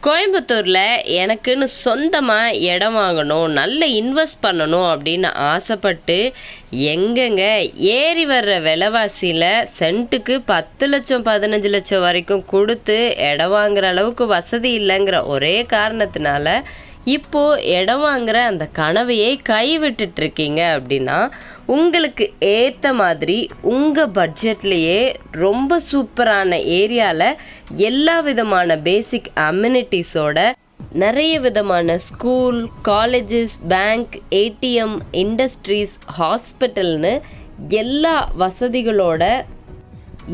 கோயம்புத்தூரில் எனக்குன்னு சொந்தமாக இடம் வாங்கணும், நல்ல இன்வெஸ்ட் பண்ணணும் அப்படின்னு ஆசைப்பட்டு எங்கெங்க ஏறி வர்ற விலைவாசியில் சென்ட்டுக்கு 10 லட்சம் 15 லட்சம் வரைக்கும் கொடுத்து இடம் வாங்குற அளவுக்கு வசதி இல்லைங்கிற ஒரே காரணத்தினால இப்போது இடம் வாங்குற அந்த கனவையே கைவிட்டுட்ருக்கீங்க அப்படின்னா, உங்களுக்கு ஏற்ற மாதிரி உங்கள் பட்ஜெட்லேயே ரொம்ப சூப்பரான ஏரியாவில் எல்லா விதமான பேசிக் அம்யூனிட்டிஸோட நிறைய விதமான school, colleges, bank, ATM, industries, ஹாஸ்பிட்டல்னு எல்லா வசதிகளோட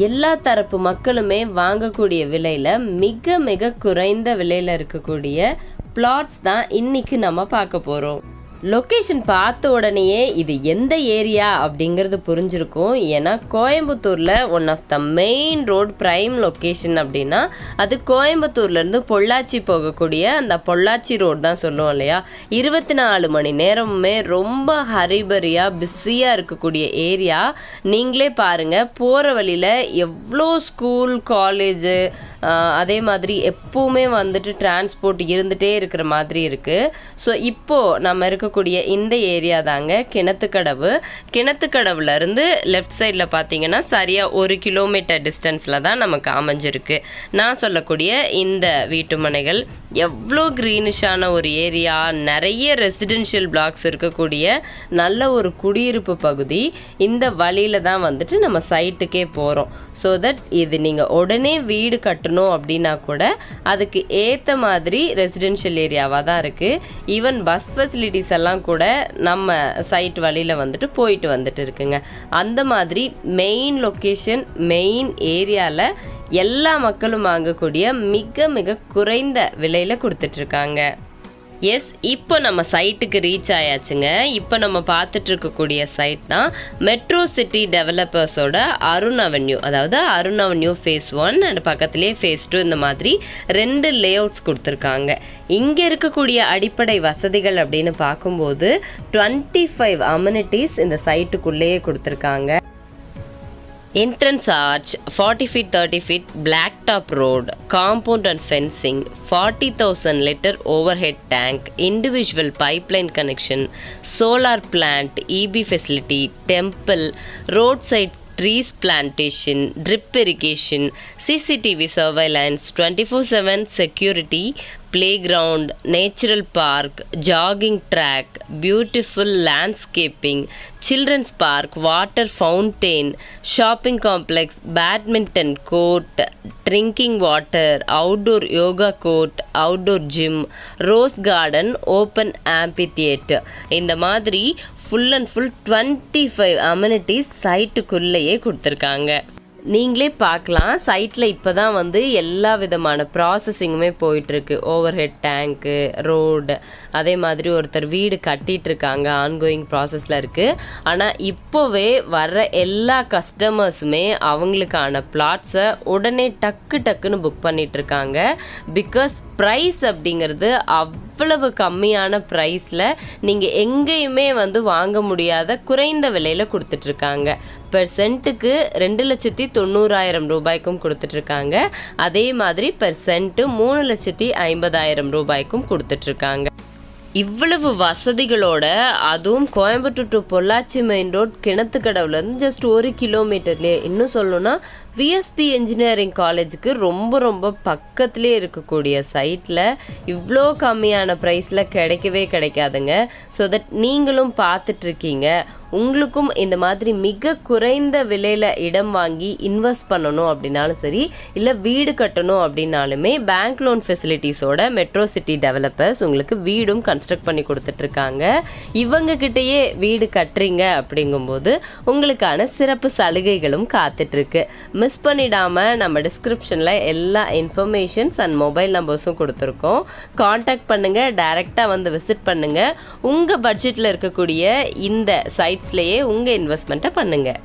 எல்லா தரப்பு மக்களுமே வாங்கக்கூடிய விலையில் மிக மிக குறைந்த விலையில் இருக்கக்கூடிய பிளாட்ஸ் தான் இன்றைக்கி நம்ம பார்க்க போகிறோம். லொக்கேஷன் பார்த்த உடனேயே இது எந்த ஏரியா அப்படிங்கிறது புரிஞ்சிருக்கும். ஏன்னா கோயம்புத்தூரில் one of the main road prime location அப்படின்னா அது கோயம்புத்தூர்லேருந்து பொள்ளாச்சி போகக்கூடிய அந்த பொள்ளாச்சி ரோடு தான் சொல்லுவோம் இல்லையா. 24 மணி நேரமுமே ரொம்ப ஹரிபரியாக பிஸியாக இருக்கக்கூடிய ஏரியா. நீங்களே பாருங்கள், போகிற வழியில் எவ்வளோ ஸ்கூல், காலேஜு, அதே மாதிரி எப்போவுமே வந்துட்டு டிரான்ஸ்போர்ட் இருந்துகிட்டே இருக்கிற மாதிரி இருக்குது. ஸோ இப்போது நம்ம இருக்கக்கூடிய இந்த ஏரியா தாங்க கிணத்துக்கடவு. கிணத்துக்கடவுலேருந்து லெஃப்ட் சைடில் பார்த்தீங்கன்னா சரியாக 1 கிலோமீட்டர் டிஸ்டன்ஸில் தான் நமக்கு அமைஞ்சிருக்கு. நான் சொல்லக்கூடிய இந்த வீட்டு மனைகள் எவ்வளோ க்ரீனிஷான ஒரு ஏரியா, நிறைய ரெசிடென்ஷியல் பிளாக்ஸ் இருக்கக்கூடிய நல்ல ஒரு குடியிருப்பு பகுதி. இந்த வழியில் தான் வந்துட்டு நம்ம சைட்டுக்கே போகிறோம். ஸோ தட் இது நீங்கள் உடனே வீடு கட்டணும் அப்படின்னா கூட அதுக்கு ஏற்ற மாதிரி ரெசிடென்ஷியல் ஏரியாவாக தான் இருக்குது. ஈவன் பஸ் ஃபெசிலிட்டிஸ் எல்லாம் கூட நம்ம சைட் வழியில் வந்துட்டு போயிட்டு வந்துட்டு இருக்குங்க. அந்த மாதிரி மெயின் லொக்கேஷன், மெயின் ஏரியாவில் எல்லா மக்களும் வாங்கக்கூடிய மிக மிக குறைந்த விலையில் கொடுத்துட்ருக்காங்க. எஸ், இப்போ நம்ம சைட்டுக்கு ரீச் ஆயாச்சுங்க. இப்போ நம்ம பார்த்துட்டு இருக்கக்கூடிய சைட் தான் மெட்ரோ சிட்டி டெவலப்பர்ஸோட அருண் அவென்யூ. அதாவது அருண் அவென்யூ ஃபேஸ் 1 அண்ட் பக்கத்துலேயே ஃபேஸ் 2 இந்த மாதிரி 2 லேஅவுட்ஸ் கொடுத்துருக்காங்க. இங்கே இருக்கக்கூடிய அடிப்படை வசதிகள் அப்படின்னு பார்க்கும்போது 25 அம்யூனிட்டிஸ் இந்த சைட்டுக்குள்ளேயே கொடுத்துருக்காங்க. Entrance arch, 40 feet 30 feet black top road, compound and fencing, 40,000 liter overhead tank, individual pipeline connection, solar plant, EB facility, temple, roadside trees plantation, drip irrigation, CCTV surveillance, 24/7 security, playground, natural park, jogging track, beautiful landscaping, children's park, water fountain, shopping complex, badminton court, drinking water, outdoor yoga court, outdoor gym, rose garden, open amphitheater. இந்த மாதிரி full and full 25 amenities சைட்டுக்குள்ளேயே கொடுத்துருக்காங்க. நீங்களே பார்க்கலாம், சைட்டில் இப்போ தான் வந்து எல்லா விதமான ப்ராசஸிங்குமே போயிட்டுருக்கு. ஓவர் ஹெட் டேங்க்கு, ரோடு, அதே மாதிரி ஒருத்தர் வீடு கட்டிகிட்ருக்காங்க, ஆன்கோயிங் ப்ராசஸில் இருக்குது. ஆனால் இப்போவே வர்ற எல்லா கஸ்டமர்ஸுமே அவங்களுக்கான பிளாட்ஸை உடனே டக்குன்னு புக் பண்ணிகிட்ருக்காங்க. பிகாஸ் ப்ரைஸ் அப்படிங்கிறது அவ்வளவு கம்மியான ப்ரைஸில் நீங்கள் எங்கேயுமே வந்து வாங்க முடியாத குறைந்த விலையில் கொடுத்துட்ருக்காங்க. பெர் சென்ட்டுக்கு 2,90,000 ரூபாய்க்கும் கொடுத்துட்ருக்காங்க. அதே மாதிரி பெர் சென்ட்டு 3,50,000 ரூபாய்க்கும் கொடுத்துட்ருக்காங்க. இவ்வளவு வசதிகளோட, அதுவும் Coimbatore to Pollachi main road கிணத்துக்கடவுலேருந்து ஜஸ்ட் 1 கிலோமீட்டர்லேயே, இன்னும் சொல்லணும்னா விஎஸ்பி இன்ஜினியரிங் காலேஜுக்கு ரொம்ப பக்கத்துலேயே இருக்கக்கூடிய சைட்டில் இவ்வளோ கம்மியான ப்ரைஸில் கிடைக்காதுங்க. ஸோ தட் நீங்களும் பார்த்துட்ருக்கீங்க, உங்களுக்கும் இந்த மாதிரி மிக குறைந்த விலையில் இடம் வாங்கி இன்வெஸ்ட் பண்ணணும் அப்படின்னாலும் சரி, இல்லை வீடு கட்டணும் அப்படின்னாலுமே பேங்க் லோன் ஃபெசிலிட்டிஸோட மெட்ரோ சிட்டி டெவலப்பர்ஸ் உங்களுக்கு வீடும் கன்ஸ்ட்ரக்ட் பண்ணி கொடுத்துட்ருக்காங்க. இவங்கக்கிட்டேயே வீடு கட்டுறீங்க அப்படிங்கும்போது உங்களுக்கான சிறப்பு சலுகைகளும் காத்துட்ருக்கு. மிஸ் பண்ணிடாமல் நம்ம டிஸ்கிரிப்ஷனில் எல்லா இன்ஃபர்மேஷன்ஸ் அண்ட் மொபைல் நம்பர்ஸும் கொடுத்துருக்கோம். காண்டாக்ட் பண்ணுங்கள், டைரெக்டாக வந்து விசிட் பண்ணுங்கள். உங்கள் பட்ஜெட்டில் இருக்கக்கூடிய இந்த சைட்ஸ்லேயே உங்கள் இன்வெஸ்ட்மெண்ட்டை பண்ணுங்கள்.